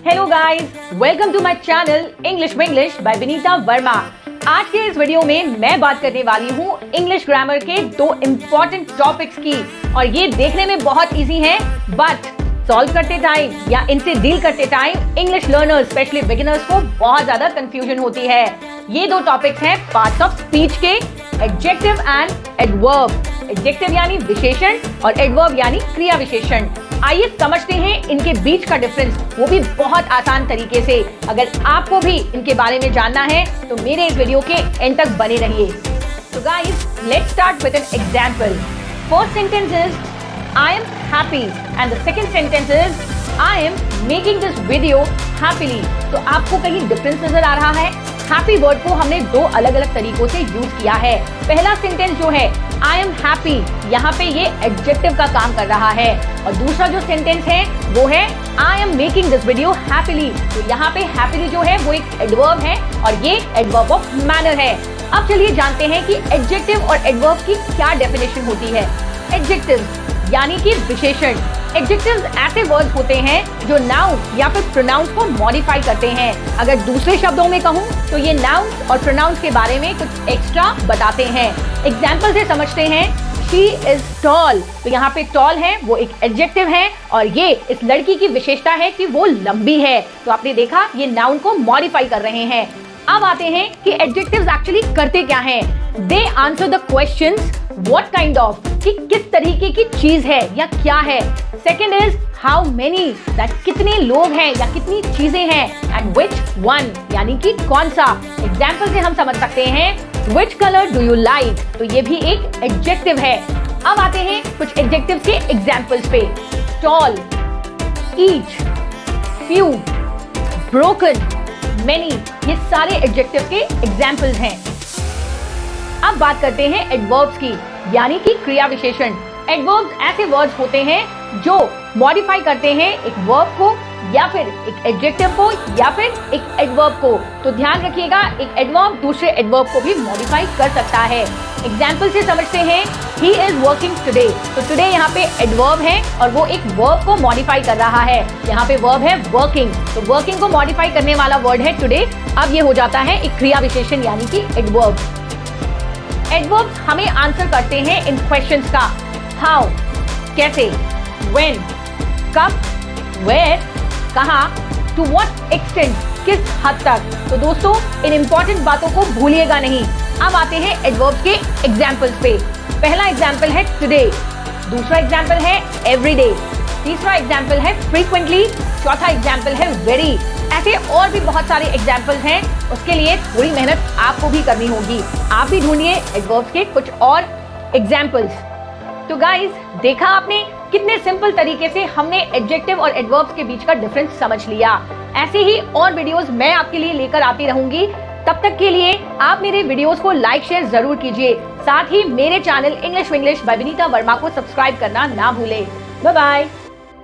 Hello guys, welcome to my channel English Vinglish by Vinita Verma. आज के इस वीडियो में मैं बात करने वाली हूँ इंग्लिश ग्रामर के दो इम्पोर्टेंट टॉपिक्स की, और ये देखने में बहुत इजी हैं, बट सॉल्व करते टाइम या इनसे डील करते time English learners specially beginners को बहुत ज्यादा कंफ्यूजन होती है। ये दो टॉपिक्स हैं पार्ट्स ऑफ स्पीच के, एडजेक्टिव एंड एडवर्ब। एडजेक्टिव यानी विशेषण और एडवर्ब यानी क्रिया विशेषण। आइए समझते हैं इनके बीच का डिफरेंस, वो भी बहुत आसान तरीके से। अगर आपको भी इनके बारे में जानना है तो मेरे इस वीडियो के एंड तक बने रहिए। So guys, let's start with an example. First sentence is I am happy and the second sentence is I am making this video happily. तो आपको कहीं डिफरेंस नजर आ रहा है? हैप्पी वर्ड को हमने दो अलग अलग तरीकों से यूज किया है। पहला सेंटेंस जो है I am happy, यहाँ पे ये एडजेक्टिव का काम कर रहा है, और दूसरा जो सेंटेंस है वो है I am making this video happily। तो यहाँ पे happily जो है वो एक एडवर्ब है और ये एडवर्ब ऑफ मैनर है। अब चलिए जानते हैं कि एडजेक्टिव और एडवर्ब की क्या डेफिनेशन होती है। एडजेक्टिव यानी कि विशेषण। एडजेक्टिव्स ऐसे वर्ड्स होते हैं जो नाउन या फिर प्रोनाउंस को मॉडिफाई करते हैं। अगर दूसरे शब्दों में कहूँ तो ये नाउन्स और प्रोनाउंस के बारे में कुछ एक्स्ट्रा बताते हैं। एग्जाम्पल से समझते हैं। शी इज टॉल, तो यहाँ पे टॉल है वो एक एडजेक्टिव है, और ये इस लड़की की विशेषता है कि वो लंबी है। तो आपने देखा ये नाउन को मॉडिफाई कर रहे हैं। अब आते हैं कि एडजेक्टिव्स एक्चुअली करते क्या हैं। They answer the questions what kind of, कि किस तरीके की चीज है या क्या है। Second is how many, that कितने लोग हैं या कितनी चीजें हैं। एंड विच वन, यानी कि कौन सा। एग्जाम्पल से हम समझ सकते हैं which colour do you like, तो ये भी एक एडजेक्टिव है। अब आते हैं कुछ एडजेक्टिव के एग्जाम्पल्स पे। Tall, each, few, broken, many, ये सारे एडजेक्टिव के एग्जाम्पल्स हैं। अब बात करते हैं एडवर्ब्स की, यानी कि क्रिया विशेषण। एडवर्ब्स ऐसे वर्ड्स होते हैं जो मॉडिफाई करते हैं एक वर्ब को या फिर एक एडजेक्टिव को या फिर एक एडवर्ब को। तो ध्यान रखिएगा, एक एडवर्ब दूसरे एडवर्ब को भी मॉडिफाई कर सकता है। एग्जाम्पल से समझते हैं। ही इज वर्किंग टुडे, तो टुडे यहाँ पे एडवर्ब है और वो एक वर्ब को मॉडिफाई कर रहा है। यहाँ पे वर्ब है वर्किंग, तो वर्किंग को मॉडिफाई करने वाला वर्ड है टुडे। अब ये हो जाता है एक क्रिया विशेषण यानी कि एडवर्ब। एडवर्ब्स हमें आंसर करते हैं इन क्वेश्चंस का। हाउ, कैसे, व्हेन, कब, वेयर, कहाँ, टू व्हाट एक्सटेंट, किस हद तक। तो दोस्तों इन इंपॉर्टेंट बातों को भूलिएगा नहीं। अब आते हैं एडवर्ब्स के एग्जाम्पल्स पे। पहला एग्जाम्पल है टुडे, दूसरा एग्जाम्पल है एवरीडे, तीसरा एग्जाम्पल है फ्रीक्वेंटली, चौथा एग्जाम्पल है वेरी। ऐसे और भी बहुत सारे एग्जाम्पल्स हैं, उसके लिए थोड़ी मेहनत आपको भी करनी होगी। आप भी ढूंढिए एडवर्ब्स के कुछ और एग्जाम्पल्स। तो गाइस, देखा आपने कितने सिंपल तरीके से हमने एडजेक्टिव और एडवर्ब्स के बीच का डिफरेंस समझ लिया। ऐसे ही और वीडियोस मैं आपके लिए लेकर आती रहूंगी। तब तक के लिए आप मेरे वीडियोस को लाइक शेयर जरूर कीजिए। साथ ही मेरे channel English Vinglish by Vinita Verma को सब्सक्राइब करना ना भूले। Bye bye.